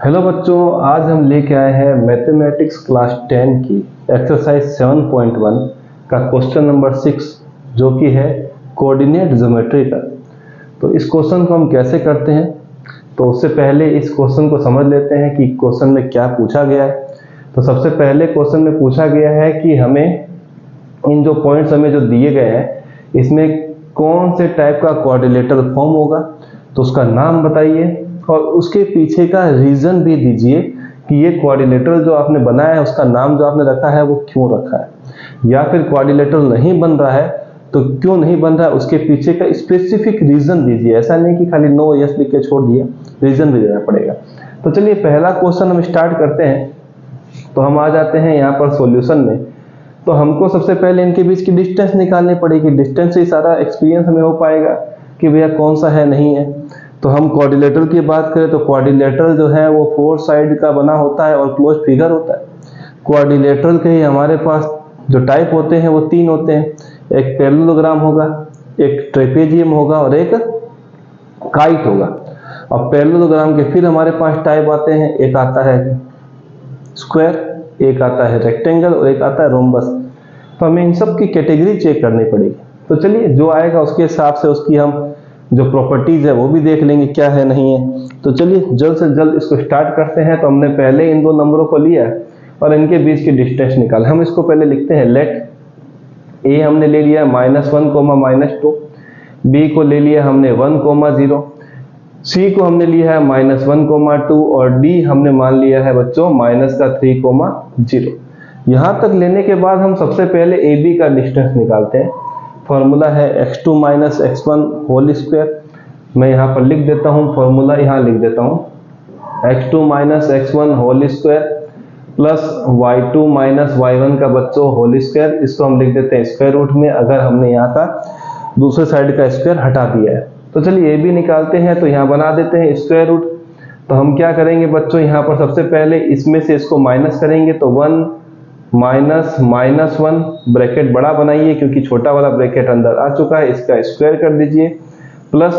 Hello बच्चों, आज हम लेके आए हैं मैथमेटिक्स क्लास 10 की एक्सरसाइज 7.1 का क्वेश्चन नंबर 6 जो कि है कोऑर्डिनेट ज्योमेट्री का। तो इस क्वेश्चन को हम कैसे करते हैं, तो उससे पहले इस क्वेश्चन को समझ लेते हैं कि क्वेश्चन में क्या पूछा गया है। तो सबसे पहले क्वेश्चन में पूछा गया है कि हमें इन जो पॉइंट्स हमें जो दिए गए हैं इसमें कौन से टाइप का कोऑर्डिनेटर फॉर्म होगा, तो उसका नाम बताइए और उसके पीछे का रीजन भी दीजिए कि ये कोऑर्डिनेटर जो आपने बनाया है उसका नाम जो आपने रखा है वो क्यों रखा है, या फिर कोऑर्डिनेटर नहीं बन रहा है तो क्यों नहीं बन रहा है, उसके पीछे का स्पेसिफिक रीजन दीजिए। ऐसा नहीं कि खाली नो यस लिख के छोड़ दिया, रीजन भी देना पड़ेगा। तो चलिए पहला क्वेश्चन हम स्टार्ट करते हैं। तो हम आ जाते हैं यहाँ पर सॉल्यूशन में। तो हमको सबसे पहले इनके बीच की डिस्टेंस निकालनी पड़ेगी। डिस्टेंस से सारा एक्सपीरियंस हमें हो पाएगा कि भैया कौन सा है नहीं है। तो हम कोऑर्डिनेटर की बात करें तो कोऑर्डिनेटर जो है वो 4 साइड का बना होता है और क्लोज फिगर होता है। कोऑर्डिनेटर के ही हमारे पास जो टाइप होते हैं वो 3 होते हैं, एक पैरेललोग्राम होगा, एक ट्रेपेजियम होगा और एक काइट होगा। और पैरेललोग्राम के फिर हमारे पास टाइप आते हैं, एक आता है स्क्वायर, एक आता है रेक्टेंगल और एक आता है रोम्बस। तो हमें इन सब की कैटेगरी चेक करनी पड़ेगी। तो चलिए जो आएगा उसके हिसाब से उसकी हम जो प्रॉपर्टीज है वो भी देख लेंगे क्या है नहीं है। तो चलिए जल्द से जल्द इसको स्टार्ट करते हैं। तो हमने पहले इन दो नंबरों को लिया है और इनके बीच की डिस्टेंस निकाल। हम इसको पहले लिखते हैं लेट ए हमने ले लिया -1, -2, बी को ले लिया हमने 1, 0, सी को हमने लिया है -1, 2 और डी हमने मान लिया है बच्चों -3, 0। यहाँ तक लेने के बाद हम सबसे पहले ए बी का डिस्टेंस निकालते हैं। फॉर्मूला है x2 - x1 होल स्क्वायर। मैं यहाँ पर लिख देता हूँ, फॉर्मूला यहाँ लिख देता हूँ, x2 - x1 whole square plus y2 - y1 का बच्चों होल स्क्वायर। इसको हम लिख देते हैं स्क्वायर रूट में, अगर हमने यहाँ का दूसरे साइड का स्क्वायर हटा दिया है। तो चलिए ये भी निकालते हैं। तो यहाँ बना देते हैं स्क्वायर रूट। तो हम क्या करेंगे बच्चों, यहाँ पर सबसे पहले इसमें से इसको माइनस करेंगे। तो 1 -1 ब्रैकेट बड़ा बनाइए क्योंकि छोटा वाला ब्रैकेट अंदर आ चुका है, इसका स्क्वायर कर दीजिए, प्लस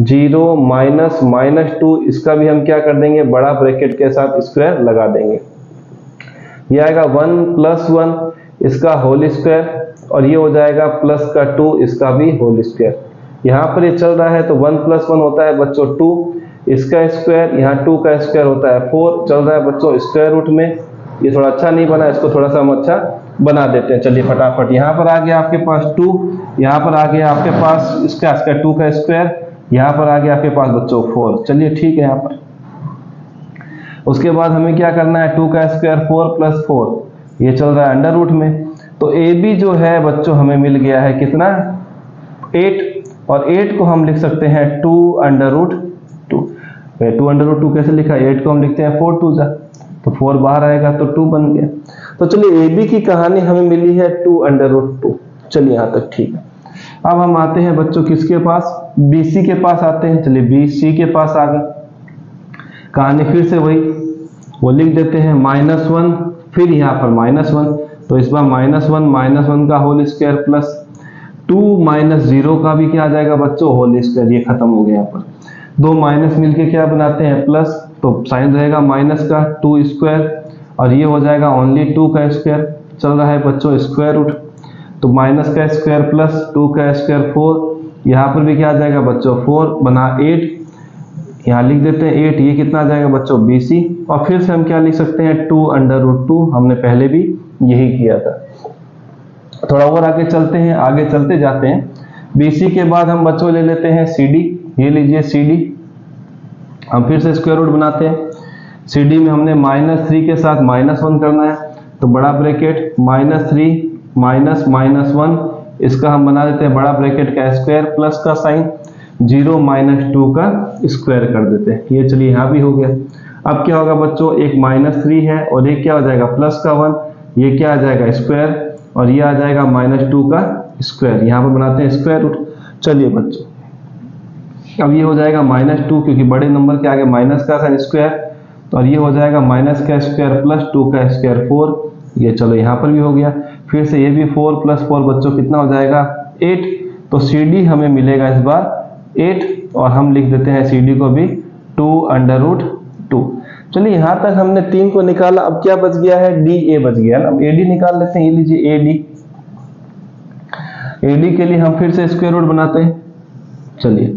0 -2 इसका भी हम क्या कर देंगे, बड़ा ब्रैकेट के साथ स्क्वायर लगा देंगे। ये आएगा 1 + 1 इसका होल स्क्वायर और ये हो जाएगा प्लस का 2 इसका भी होल स्क्वायर। यहाँ पर ये चल रहा है तो 1 + 1 होता है बच्चों 2, इसका स्क्वायर, यहाँ 2 का स्क्वायर होता है 4, चल रहा है बच्चों स्क्वायर रूट में। ये थोड़ा अच्छा नहीं बना, इसको थोड़ा सा हम अच्छा बना देते हैं। चलिए फटाफट, यहाँ पर आ गया आपके पास 2, यहाँ पर आ गया आपके पास इसका 2 का स्क्वायर, यहाँ पर आ गया आपके पास बच्चों 4। चलिए ठीक है। यहाँ पर उसके बाद हमें क्या करना है, 2 का स्क्वायर 4 + 4 ये चल रहा है अंडर रूट में। तो ए बी जो है बच्चों हमें मिल गया है कितना, 8, और 8 को हम लिख सकते हैं 2√2। 2√2 कैसे लिखा, 8 को हम लिखते हैं 4 2 जा, तो 4 बाहर आएगा तो 2 बन गया। तो चलिए ए बी की कहानी हमें मिली है 2√2। चलिए यहाँ तक ठीक है। अब हम आते हैं बच्चों किसके पास, बी सी के पास आते हैं। चलिए बी सी के पास आ गए, कहानी फिर से वही, वो लिख देते हैं -1 फिर यहाँ पर -1, तो इस बार -1 का होल स्क्वायर प्लस 2 - 0 का भी क्या आ जाएगा बच्चों, होल स्क्वायर। ये खत्म हो गया। यहाँ पर दो माइनस मिलके क्या बनाते हैं, प्लस, तो साइन रहेगा माइनस का 2 स्क्वायर और ये हो जाएगा ओनली 2 का स्क्वायर। चल रहा है बच्चों स्क्वायर रूट, तो माइनस का स्क्वायर प्लस 2 का स्क्वायर 4, यहाँ पर भी क्या आ जाएगा बच्चों 4 बना 8, यहाँ लिख देते हैं 8, ये कितना आ जाएगा बच्चों BC। और फिर से हम क्या लिख सकते हैं 2√2, हमने पहले भी यही किया था। थोड़ा और आगे चलते हैं, आगे चलते जाते हैं। BC के बाद हम बच्चों ले लेते हैं CD, ये लीजिए CD। हम फिर से स्क्वायर रूट बनाते हैं। CD में हमने -3 के साथ -1 करना है, तो बड़ा ब्रैकेट -3 -1 इसका हम बना देते हैं बड़ा ब्रैकेट का स्क्वायर प्लस का साइन 0 - 2 का स्क्वायर कर देते हैं। ये चलिए यहाँ भी हो गया। अब क्या होगा बच्चों, एक -3 है और एक क्या हो जाएगा प्लस का 1, ये क्या आ जाएगा स्क्वायर और ये आ जाएगा -2 का स्क्वायर। यहाँ पर बनाते हैं स्क्वायर रूट। चलिए बच्चों अब ये हो जाएगा -2 क्योंकि बड़े नंबर के आगे माइनस का साइन स्क्वायर, और ये हो जाएगा माइनस का स्क्वायर प्लस 2 का स्क्वायर 4। ये चलो यहाँ पर भी हो गया। फिर से ये भी 4 + 4 बच्चों कितना हो जाएगा 8। तो CD हमें मिलेगा इस बार 8 और हम लिख देते हैं CD को भी 2√2। चलिए यहाँ तक हमने 3 को निकाला, अब क्या बच गया है, डी ए बच गया ना। अब ए डी निकाल लेते हैं, ये लीजिए ए डी। ए डी के लिए हम फिर से स्क्वायर रूट बनाते हैं। चलिए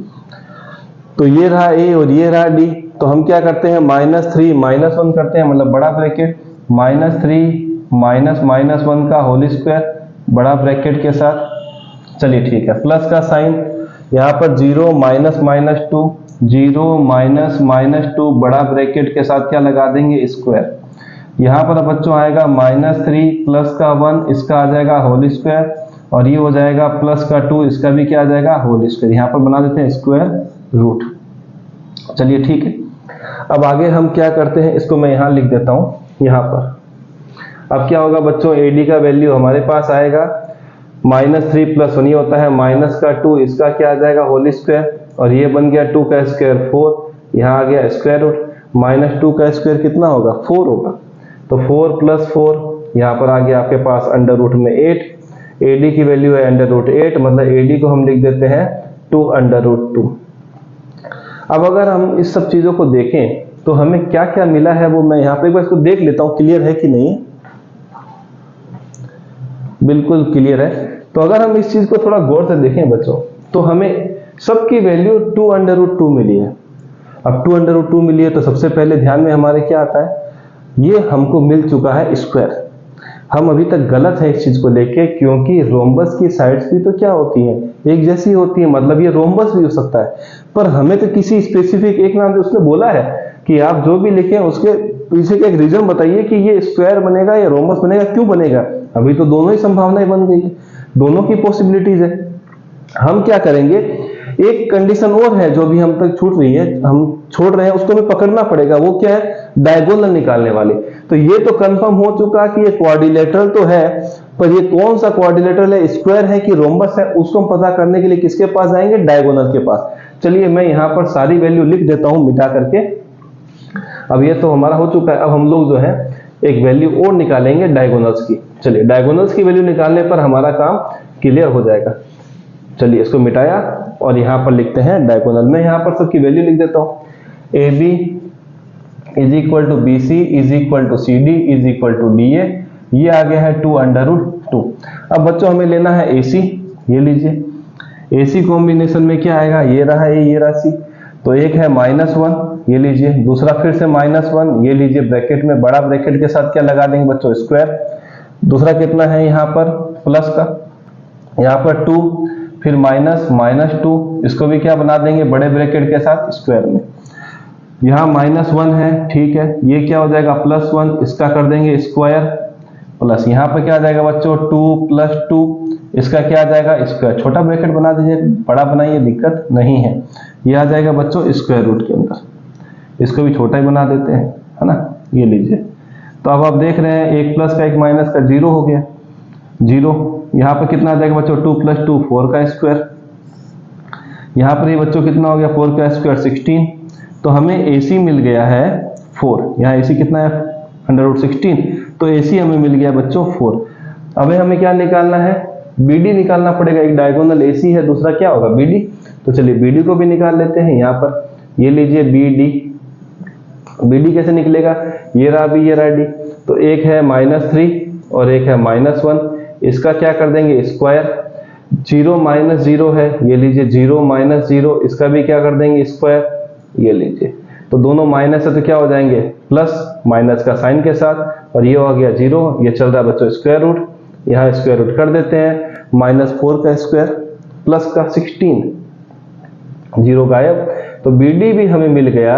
तो ये रहा ए और ये रहा डी, तो हम क्या करते हैं -3 -1 करते हैं, मतलब बड़ा ब्रैकेट -3 -1 का होल स्क्वायर बड़ा ब्रैकेट के साथ। चलिए ठीक है, प्लस का साइन यहाँ पर 0 -2 0 -2 बड़ा ब्रैकेट के साथ क्या लगा देंगे, स्क्वायर। यहाँ पर बच्चों आएगा -3 प्लस का 1 इसका आ जाएगा होल स्क्वायर, और ये हो जाएगा प्लस का 2 इसका भी क्या आ जाएगा, होल स्क्वायर। यहाँ पर बना देते हैं स्क्वायर रूट। चलिए ठीक है, अब आगे हम क्या करते हैं, इसको मैं यहाँ लिख देता हूँ यहाँ पर। अब क्या होगा बच्चों, ए डी का वैल्यू हमारे पास आएगा -3 + 1 ये होता है माइनस का 2 इसका क्या आ जाएगा, होल स्क्वायर, और ये बन गया 2 का स्क्वायर 4, यहाँ आ गया स्क्वायर रूट। -2 का स्क्वायर कितना होगा, 4 होगा, तो 4 + 4 यहाँ पर आ गया आपके पास अंडर रूट में 8। ए डी की वैल्यू है अंडर रूट 8, मतलब ए डी को हम लिख देते हैं 2 अंडर रूट 2। अब अगर हम इस सब चीजों को देखें तो हमें क्या क्या मिला है वो मैं यहाँ पे एक बार इसको देख लेता हूँ, क्लियर है कि नहीं। बिल्कुल क्लियर है। तो अगर हम इस चीज को थोड़ा गौर से देखें बच्चों, तो हमें सबकी वैल्यू 2 अंडर रूट 2 मिली है। अब 2 अंडर रूट 2 मिली है तो सबसे पहले ध्यान में हमारे क्या आता है, ये हमको मिल चुका है स्क्वायर। हम अभी तक गलत है इस चीज को लेके, क्योंकि रोम्बस की साइड्स भी तो क्या होती हैं, एक जैसी होती है, मतलब ये रोम्बस भी हो सकता है, पर हमें तो किसी स्पेसिफिक एक नाम से उसने बोला है कि आप जो भी लिखें उसके पीछे का एक रीजन बताइए कि ये स्क्वायर बनेगा या रोम्बस बनेगा, क्यों बनेगा। अभी तो दोनों ही संभावनाएं बन गई है, दोनों की पॉसिबिलिटीज है। हम क्या करेंगे, एक कंडीशन और है जो भी हम तक छूट रही है, हम छोड़ रहे हैं, उसको हमें पकड़ना पड़ेगा। वो क्या है, डायगोनल निकालने वाली। तो ये तो कंफर्म हो चुका कि ये क्वाड्रिलेटरल तो है, पर ये कौन सा क्वाड्रिलेटरल है, स्क्वायर है कि रोम्बस है, उसको हम पता करने के लिए किसके पास जाएंगे, डायगोनल के पास। चलिए मैं यहाँ पर सारी वैल्यू लिख देता हूँ मिटा करके। अब ये तो हमारा हो चुका है, अब हम लोग जो है एक वैल्यू और निकालेंगे डायगोनल्स की। चलिए डायगोनल्स की वैल्यू निकालने पर हमारा काम क्लियर हो जाएगा। चलिए इसको मिटाया और यहाँ पर लिखते हैं डायगोनल। मैं यहाँ पर सबकी वैल्यू लिख देता हूँ, A B is equal to B C is equal to C D is equal to D A, ये आ गया है 2 अंडर रूट 2। अब बच्चों हमें लेना है ए सी, ये लीजिए ए सी कॉम्बिनेशन में क्या आएगा, ये रहा ए ये रहा सी, तो एक है -1 ये लीजिए, दूसरा फिर से -1 ये लीजिए, ब्रैकेट में बड़ा ब्रैकेट के साथ क्या लगा देंगे बच्चों, स्क्वायर। दूसरा कितना है यहाँ पर प्लस का, यहाँ पर 2 फिर -2 इसको भी क्या बना देंगे, बड़े ब्रैकेट के साथ स्क्वायर में। यहाँ -1 है, ठीक है, ये क्या हो जाएगा +1 इसका कर देंगे स्क्वायर, प्लस यहाँ पर क्या आ जाएगा बच्चों 2 + 2 इसका क्या आ जाएगा स्क्वायर। छोटा ब्रैकेट बना दीजिए, बड़ा बनाइए, दिक्कत नहीं है। ये आ जाएगा बच्चों स्क्वायर रूट के अंदर, इसको भी छोटा ही बना देते हैं, है ना, ये लीजिए। तो अब आप देख रहे हैं एक प्लस का एक माइनस का 0 हो गया, 0। यहाँ पर कितना आ जाएगा बच्चों 2 + 2 4 का स्क्वायर। यहाँ पर ये बच्चों कितना हो गया 4 का स्क्वायर 16। तो हमें AC मिल गया है 4, यहाँ AC कितना है अंडर रूट 16, तो AC हमें मिल गया बच्चों 4। अब हमें क्या निकालना है, BD निकालना पड़ेगा। एक डायगोनल AC है, दूसरा क्या होगा BD। तो चलिए BD को भी निकाल लेते हैं। यहाँ पर ये लीजिए BD कैसे निकलेगा, ये रहा B ये रहा D, तो एक है -3 और एक है -1, इसका क्या कर देंगे स्क्वायर। 0 - 0 है, ये लीजिए 0 - 0 इसका भी क्या कर देंगे स्क्वायर, ये लीजिए। तो दोनों माइनस है तो क्या हो जाएंगे प्लस, माइनस का साइन के साथ, और ये हो गया 0, ये चल रहा है बच्चों स्क्वायर रूट, यहाँ स्क्वायर रूट कर देते हैं, -4 का स्क्वायर प्लस का 16, 0 गायब। तो BD भी हमें मिल गया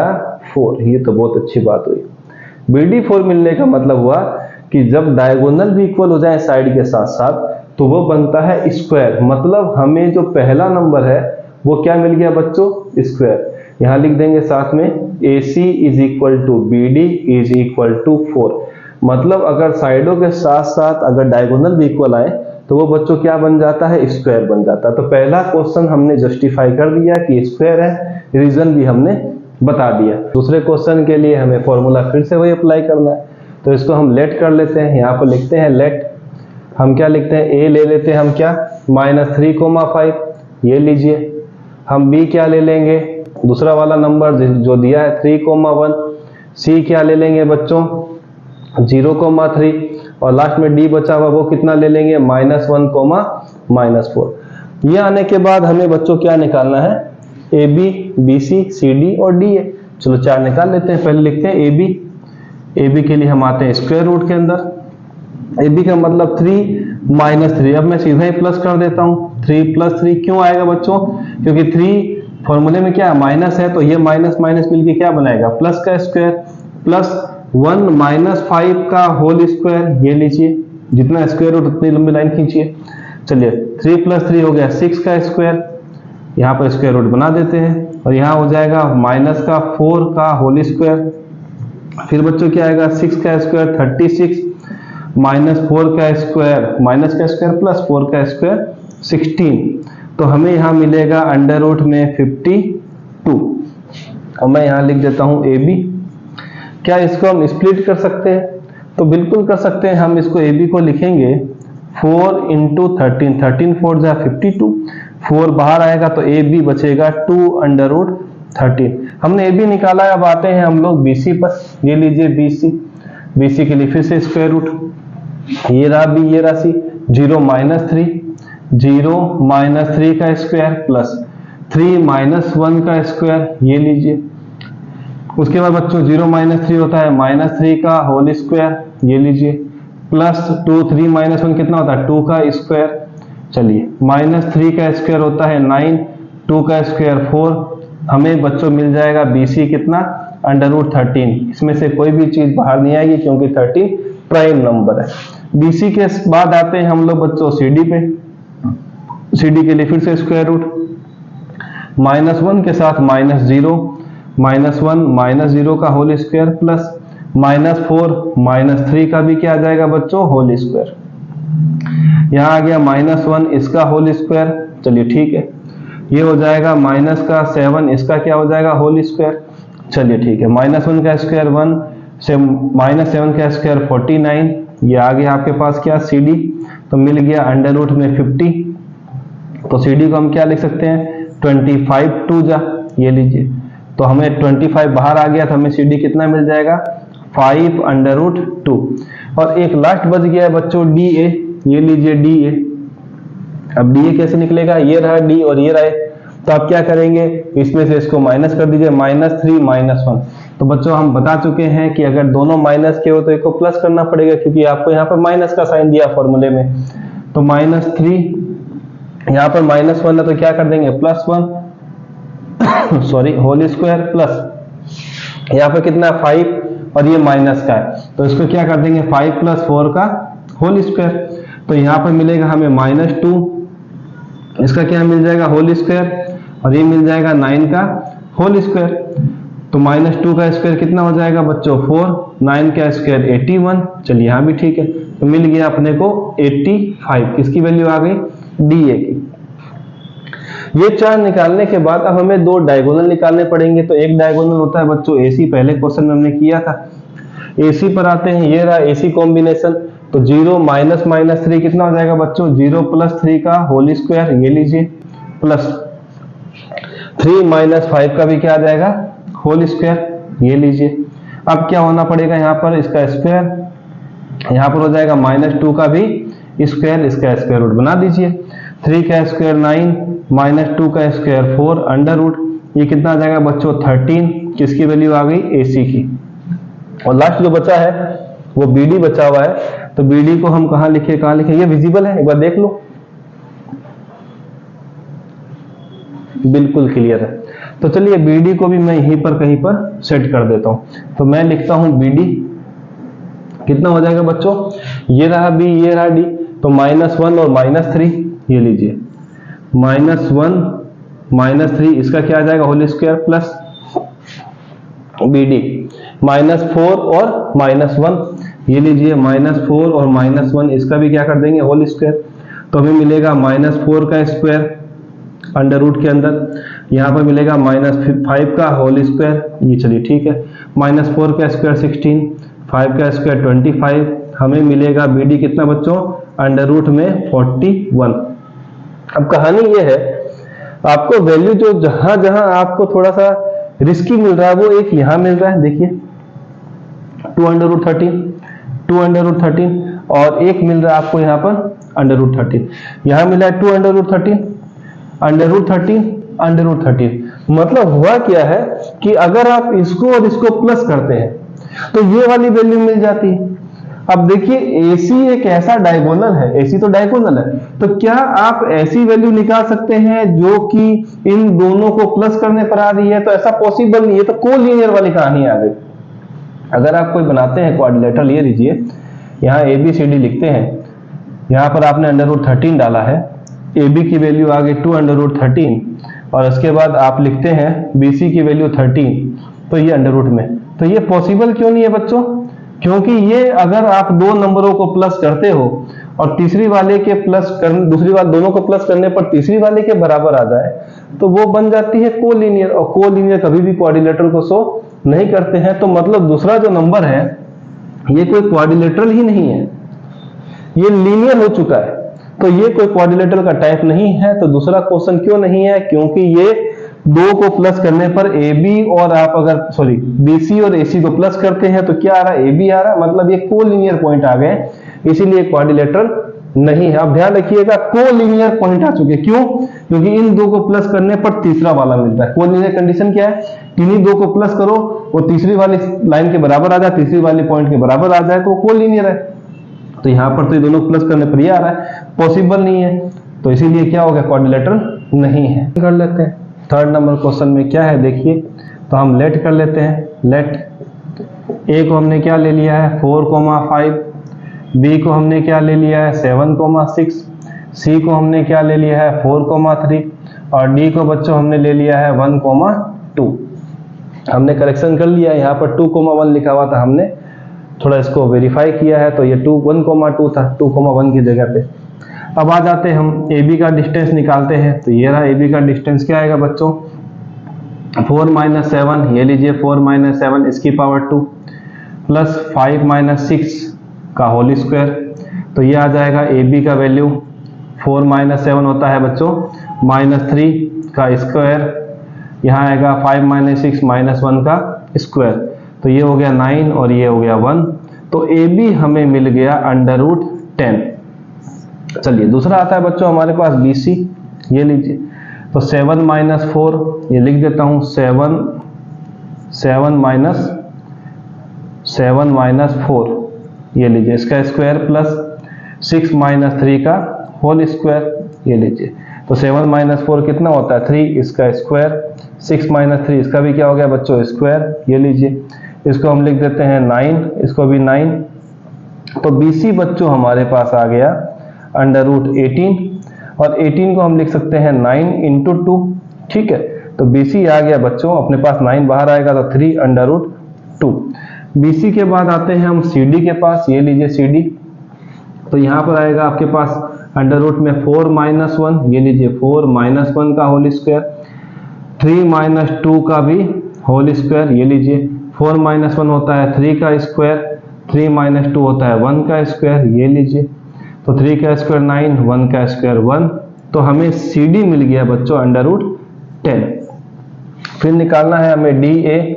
4, ये तो बहुत अच्छी बात हुई। BD 4 मिलने का मतलब हुआ कि जब डायगोनल भी इक्वल हो जाए साइड के साथ साथ तो वो बनता है स्क्वायर, मतलब हमें जो पहला नंबर है वो क्या मिल गया बच्चों, स्क्वायर। यहाँ लिख देंगे साथ में AC is equal to BD is equal to 4, मतलब अगर साइडों के साथ साथ अगर डायगोनल भी इक्वल आए तो वो बच्चों क्या बन जाता है, स्क्वायर बन जाता है। तो पहला क्वेश्चन हमने जस्टिफाई कर दिया कि स्क्वायर है, रीजन भी हमने बता दिया। दूसरे क्वेश्चन के लिए हमें फॉर्मूला फिर से वही अप्लाई करना है, तो इसको हम लेट कर लेते हैं। यहाँ पर लिखते हैं लेट, हम क्या लिखते हैं A ले लेते हैं हम क्या -3,5, ये लीजिए। हम B क्या ले लेंगे, दूसरा वाला नंबर जो दिया है 3,1, सी क्या ले लेंगे बच्चों 0,3 और लास्ट में डी बचा हुआ वो कितना ले लेंगे -1, -4। ये आने के बाद हमें बच्चों क्या निकालना है A B B C C D और डी ए। चलो 4 निकाल लेते हैं। पहले लिखते हैं ए बी के लिए हम आते हैं स्क्वायर रूट के अंदर। ए बी का मतलब 3 - 3। अब मैं सीधा ही प्लस कर देता हूँ 3 + 3 क्यों आएगा बच्चों क्योंकि 3 फॉर्मूले में क्या माइनस है तो ये माइनस माइनस मिलके क्या बनाएगा प्लस का स्क्वायर प्लस 1 - 5 का होल स्क्वायर। ये लीजिए जितना स्क्वायर रूट उतनी लंबी लाइन खींचिए। चलिए 3 + 3 हो गया 6 का स्क्वायर। यहाँ पर स्क्वायर रूट बना देते हैं और यहाँ हो जाएगा -4 का होल स्क्वायर। फिर बच्चों क्या आएगा 6 का स्क्वायर 36 -4 का स्क्वायर माइनस का स्क्वायर प्लस 4 का स्क्वायर 16। तो हमें यहाँ मिलेगा अंडर रूट में 52। और मैं यहाँ लिख देता हूँ ए बी। क्या इसको हम स्प्लिट कर सकते हैं तो बिल्कुल कर सकते हैं। हम इसको ए बी को लिखेंगे 4 × 13 13 4 जा 52। 4 बाहर आएगा तो ए बी बचेगा 2√13। हमने ए बी निकाला। अब आते हैं हम लोग बी सी पर। ये लीजिए बी सी के लिए फिर से स्क्वायर रूट। ये रहा बी ये रहा सी 0 - 3 0 - 3 का स्क्वायर प्लस 3 - 1 का स्क्वायर। ये लीजिए उसके बाद बच्चों 0 - 3 होता है -3 का होल स्क्वायर। ये लीजिए प्लस 2 3 - 1 कितना होता है 2 का स्क्वायर। चलिए -3 का स्क्वायर होता है 9 2 का स्क्वायर 4। हमें बच्चों मिल जाएगा BC कितना √13। इसमें से कोई भी चीज बाहर नहीं आएगी क्योंकि 13 प्राइम नंबर है। BC के बाद आते हैं हम लोग बच्चों CD पे। CD के लिए फिर से स्क्वायर रूट -1 के साथ -0 -1 -0 का होल स्क्वायर प्लस -4 -3 का भी क्या आ जाएगा बच्चों होल स्क्वायर। यहाँ आ गया -1 इसका होल स्क्वायर। चलिए ठीक है ये हो जाएगा -7 इसका क्या हो जाएगा होल स्क्वायर। चलिए ठीक है -1 का स्क्वायर 1 से -7 का स्क्वायर 49। ये आ गया आपके पास क्या CD। तो मिल गया अंडर रूट में 50। तो CD को हम क्या लिख सकते हैं 25 2 जा। ये लीजिए तो हमें 25 बाहर आ गया तो हमें CD कितना मिल जाएगा 5√2। और एक लास्ट बच गया है बच्चों DA। ये लीजिए DA। अब DA कैसे निकलेगा ये रहा D और ये रहा। तो आप क्या करेंगे इसमें से इसको माइनस कर दीजिए -3 -1। तो बच्चों हम बता चुके हैं कि अगर दोनों माइनस के हो तो एक को प्लस करना पड़ेगा क्योंकि आपको यहाँ पर माइनस का साइन दिया फॉर्मूले में। तो -3 यहाँ पर -1 है तो क्या कर देंगे +1 सॉरी होल स्क्वायर प्लस यहाँ पर कितना 5 और ये माइनस का है तो इसको क्या कर देंगे 5 + 4 का होल स्क्वायर। तो यहाँ पर मिलेगा हमें -2 इसका क्या मिल जाएगा होल स्क्वायर और ये मिल जाएगा 9 का होल स्क्वायर। तो -2 का स्क्वायर कितना हो जाएगा बच्चों 4 9 का स्क्वायर 81। चलिए यहाँ भी ठीक है तो मिल गया अपने को 85। किसकी वैल्यू आ गई DA की। ये 4 निकालने के बाद अब हमें 2 डायगोनल निकालने पड़ेंगे। तो एक डायगोनल होता है बच्चों AC। पहले क्वेश्चन में हमने किया था। AC पर आते हैं ये रहा AC कॉम्बिनेशन। तो 0 - -3 कितना हो जाएगा बच्चों 0 + 3 का होल स्क्वायर। ये लीजिए प्लस 3 - 5 का भी क्या आ जाएगा होल स्क्वायर। ये लीजिए अब क्या होना पड़ेगा यहाँ पर इसका स्क्वायर। यहाँ पर हो जाएगा -2 का भी स्क्वायर इसका स्क्वायर रूट बना दीजिए। 3 का स्क्वायर 9 -2 का स्क्वायर 4 अंडर रूट। ये कितना आ जाएगा बच्चों 13। किसकी वैल्यू आ गई AC की। और लास्ट जो बचा है वो BD बचा हुआ है। तो BD को हम कहाँ लिखे ये विजिबल है एक बार देख लो बिल्कुल क्लियर है। तो चलिए BD को भी मैं यहीं पर कहीं पर सेट कर देता हूं। तो मैं लिखता हूं BD कितना हो जाएगा बच्चों ये रहा B ये रहा D। तो -1 और -3 ये लीजिए -1 -3 इसका क्या आ जाएगा होल स्क्वायर प्लस BD -4 और -1 ये लीजिए -4 और -1 इसका भी क्या कर देंगे होल स्क्वायर। तो हमें मिलेगा -4 का स्क्वायर अंडर रूट के अंदर। यहाँ पर मिलेगा -5 का होल स्क्वायर। ये चलिए ठीक है -4 का स्क्वायर 16 5 का स्क्वायर 25। हमें मिलेगा BD कितना बच्चों अंडर रूट में 41। अब कहानी ये है आपको वैल्यू जो जहां जहां आपको थोड़ा सा रिस्की मिल रहा है वो एक यहां मिल रहा है। देखिए 2√13 और एक मिल रहा है आपको यहाँ पर √13, यहाँ मिला है 2√13 मतलब हुआ क्या है कि अगर आप इसको और इसको प्लस करते हैं तो ये वाली वैल्यू मिल जाती है। अब देखिए AC एक ऐसा डायगोनल है, AC तो डायगोनल है, तो क्या आप ऐसी वैल्यू निकाल सकते हैं जो कि इन दोनों को प्लस करने पर आ रही है? तो ऐसा पॉसिबल नहीं है, तो कोलिनियर वाली कहानी आ गई। अगर आप कोई बनाते हैं क्वाड्रिलेटरल, ये लीजिए यहाँ ABCD लिखते हैं, यहाँ पर आपने √13 डाला है, AB की वैल्यू आ गई 2√13 और उसके बाद आप लिखते हैं BC की वैल्यू 13, तो ये अंडर में, तो ये पॉसिबल क्यों नहीं है बच्चों? क्योंकि ये अगर आप दो नंबरों को प्लस करते हो और तीसरी वाले के दूसरी वाले दोनों को प्लस करने पर तीसरी वाले के बराबर आ जाए तो वो बन जाती है कोलिनियर, और कोलिनियर कभी भी क्वाड्रिलेटरल को शो नहीं करते हैं। तो मतलब दूसरा जो नंबर है ये कोई क्वाड्रिलेटरल ही नहीं है, ये लीनियर हो चुका है, तो ये कोई क्वाड्रिलेटरल का टाइप नहीं है। तो दूसरा क्वेश्चन क्यों नहीं है? क्योंकि ये दो को प्लस करने पर AB और आप अगर BC और AC को प्लस करते हैं तो क्या आ रहा है? AB आ रहा है, मतलब ये कोलिनियर पॉइंट आ गए, इसीलिए क्वाड्रिलेटरल नहीं है। अब ध्यान रखिएगा कोलिनियर पॉइंट आ चुके, क्यों? क्योंकि इन दो को प्लस करने पर तीसरा वाला मिलता है। कोलिनियर कंडीशन क्या है? इन्हीं दो को प्लस करो, वो तीसरी वाली लाइन के बराबर आ जाए, तीसरी वाली पॉइंट के बराबर आ जाए तो वो कोलिनियर है। तो यहाँ पर तो ये दोनों प्लस करने पर ये आ रहा है, पॉसिबल नहीं है, तो इसीलिए क्या हो गया? क्वाड्रिलेटरल नहीं है। कर लेते हैं थर्ड नंबर क्वेश्चन में क्या है देखिए, तो हम लेट कर लेते हैं। लेट A को हमने क्या ले लिया है 4,5, B को हमने क्या ले लिया है 7,6, C को हमने क्या ले लिया है 4,3 और D को बच्चों हमने ले लिया है 1,2। हमने करेक्शन कर लिया है, यहाँ पर 2,1 लिखा हुआ था, हमने थोड़ा इसको वेरीफाई किया है तो ये 1,2 था 2,1 की जगह पे। अब आ जाते हैं हम AB का डिस्टेंस निकालते हैं, तो ये रहा AB का डिस्टेंस, क्या आएगा बच्चों 4 - 7, ये लीजिए 4 - 7 इसकी पावर 2 प्लस 5 - 6 का होल स्क्वायर, तो ये आ जाएगा AB का वैल्यू 4 - 7 होता है बच्चों -3 का स्क्वायर, यहाँ आएगा 5 - 6 -1 का स्क्वायर, तो ये हो गया 9 और ये हो गया 1, तो AB हमें मिल गया √10। चलिए दूसरा आता है बच्चों हमारे पास BC, ये लीजिए, तो 7 - 4 ये लिख देता हूँ 7 - 4 ये लीजिए इसका स्क्वायर प्लस 6 - 3 का होल स्क्वायर, ये लीजिए, तो 7 - 4 कितना होता है 3, इसका स्क्वायर, 6 - 3 इसका भी क्या हो गया बच्चों स्क्वायर, ये लीजिए, इसको हम लिख देते हैं 9, इसको भी 9, तो BC बच्चों हमारे पास आ गया √18 और 18 को हम लिख सकते हैं 9 × 2, ठीक है, तो BC आ गया बच्चों, अपने पास 9 बाहर आएगा तो 3 √2। BC के बाद आते हैं हम CD के पास, ये लीजिए CD, तो यहाँ पर आएगा आपके पास अंडर में 4 - 1, ये लीजिए 4 - 1 का होल स्क्वायर, 3 - 2 का भी होल स्क्वायर, ये लीजिए 4 - 1 होता है 3 का स्क्वायर, 3 - 2 होता है 1 का स्क्वायर, ये लीजिए, तो 3 का स्क्वायर 9, 1 का स्क्वायर 1, तो हमें CD मिल गया बच्चों √10। फिर निकालना है हमें DA,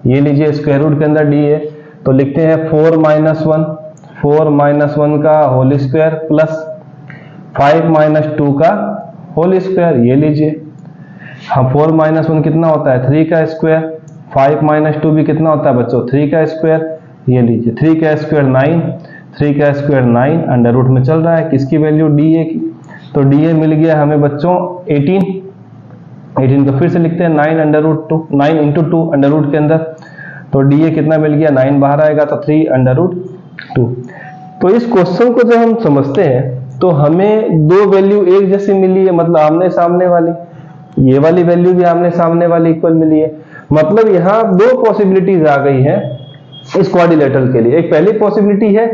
ये लीजिए स्क्वायर रूट के अंदर DA, तो लिखते हैं 4 - 1 का होल स्क्वायर प्लस 5 - 2 का होल स्क्वायर, ये लीजिए, हाँ 4 - 1 कितना होता है 3 का स्क्वायर, 5 - 2 भी कितना होता है बच्चों 3 का स्क्वायर, ये लीजिए 3 का स्क्वायर 9, 3 का स्क्वायर 9 अंडर रूट में चल रहा है, किसकी वैल्यू DA की, तो DA मिल गया हमें बच्चों 18 को फिर से लिखते हैं 9 × 2 अंडर रूट के अंदर, तो DA कितना मिल गया 9 बाहर आएगा तो 3 √2। तो इस क्वेश्चन को जब हम समझते हैं तो हमें दो वैल्यू एक जैसी मिली है, मतलब आमने सामने वाली, ये वाली वैल्यू भी आमने सामने वाली इक्वल मिली है, मतलब यहाँ दो पॉसिबिलिटीज आ गई है इस क्वाड्रिलेटरल के लिए। एक पहली पॉसिबिलिटी है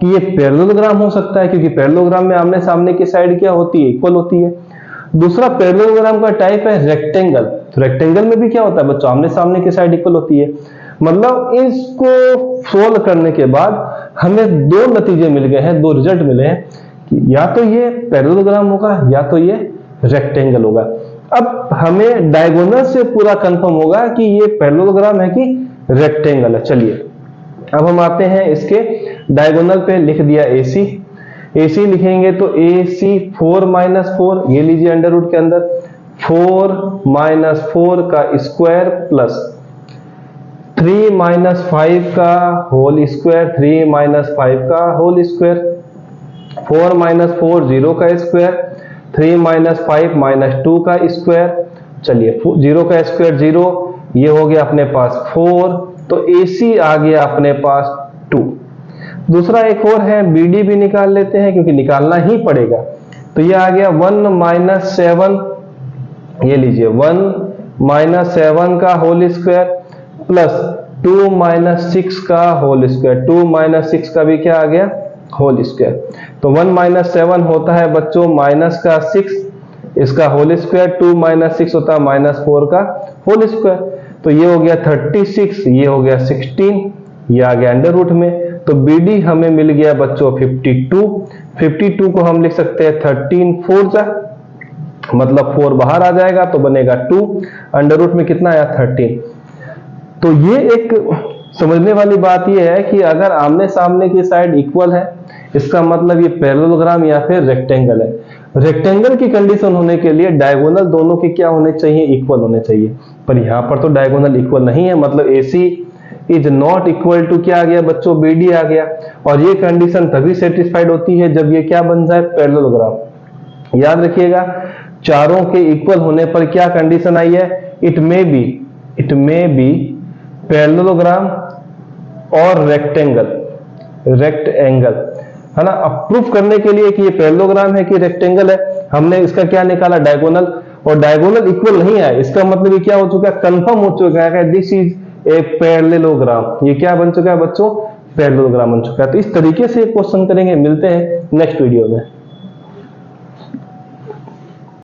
कि ये पैरेललोग्राम हो सकता है, क्योंकि पैरेललोग्राम में आमने सामने की साइड क्या होती है इक्वल होती है। दूसरा पैरेललोग्राम का टाइप है रेक्टेंगल, तो रेक्टेंगल में भी क्या होता है बच्चों आमने सामने की साइड इक्वल होती है। मतलब इसको सोल्व करने के बाद हमें दो नतीजे मिल गए हैं, दो रिजल्ट मिले हैं कि या तो ये पैरेललोग्राम होगा या तो ये रेक्टेंगल होगा। अब हमें डायगोनल से पूरा कंफर्म होगा कि ये पैरेललोग्राम है कि रेक्टेंगल है। चलिए अब हम आते हैं इसके डायगोनल पे, लिख दिया AC। AC लिखेंगे तो AC 4 माइनस 4, ये लीजिए अंडर रूट के अंदर 4 माइनस 4 का स्क्वायर प्लस 3 माइनस 5 का होल स्क्वायर, 3 माइनस 5 का होल स्क्वायर, 4 माइनस 4 0 का स्क्वायर, 3 माइनस 5 माइनस 2 का स्क्वायर। चलिए 0 का स्क्वायर 0, ये हो गया अपने पास 4, तो AC आ गया अपने पास 2। दूसरा एक और है, BD भी निकाल लेते हैं क्योंकि निकालना ही पड़ेगा। तो ये आ गया 1 माइनस 7, ये लीजिए 1 माइनस 7 का होल स्क्वायर प्लस 2 माइनस 6 का होल स्क्वायर, 2 माइनस 6 का भी क्या आ गया, होल स्क्वायर। तो 1 माइनस 7 होता है बच्चों माइनस का 6, इसका होल स्क्वायर, 2 माइनस 6 होता है माइनस 4 का होल स्क्वायर। तो ये हो गया 36, ये हो गया 16, ये आ गया अंडर रूट में। तो BD हमें मिल गया बच्चों 52। 52 को हम लिख सकते हैं 13 4 जा, मतलब 4 बाहर आ जाएगा तो बनेगा 2, अंडर रूट में कितना आया 13। तो ये एक समझने वाली बात ये है कि अगर आमने सामने की साइड इक्वल है, इसका मतलब ये पैरेललोग्राम या फिर रेक्टेंगल है। रेक्टेंगल की कंडीशन होने के लिए डायगोनल दोनों के क्या होने चाहिए, इक्वल होने चाहिए। पर यहाँ पर तो डायगोनल इक्वल नहीं है, मतलब AC is not equal to क्या आ गया बच्चों, BD आ गया। और ये कंडीशन तभी सेटिस्फाइड होती है जब ये क्या बन जाए, पैरेललोग्राम। याद रखिएगा, चारों के इक्वल होने पर क्या कंडीशन आई है, इट मे बी पैरेललोग्राम और रेक्टेंगल है ना। अब प्रूफ करने के लिए कि ये पैरेललोग्राम है कि रेक्टेंगल है, हमने इसका क्या निकाला, डायगोनल, और डायगोनल इक्वल नहीं है, इसका मतलब ये क्या हो चुका है, कंफर्म हो चुका है, दिस इज ए पैरेललोग्राम। ये क्या बन चुका है बच्चों, पैरेललोग्राम बन चुका है। तो इस तरीके से क्वेश्चन करेंगे। मिलते हैं नेक्स्ट वीडियो में।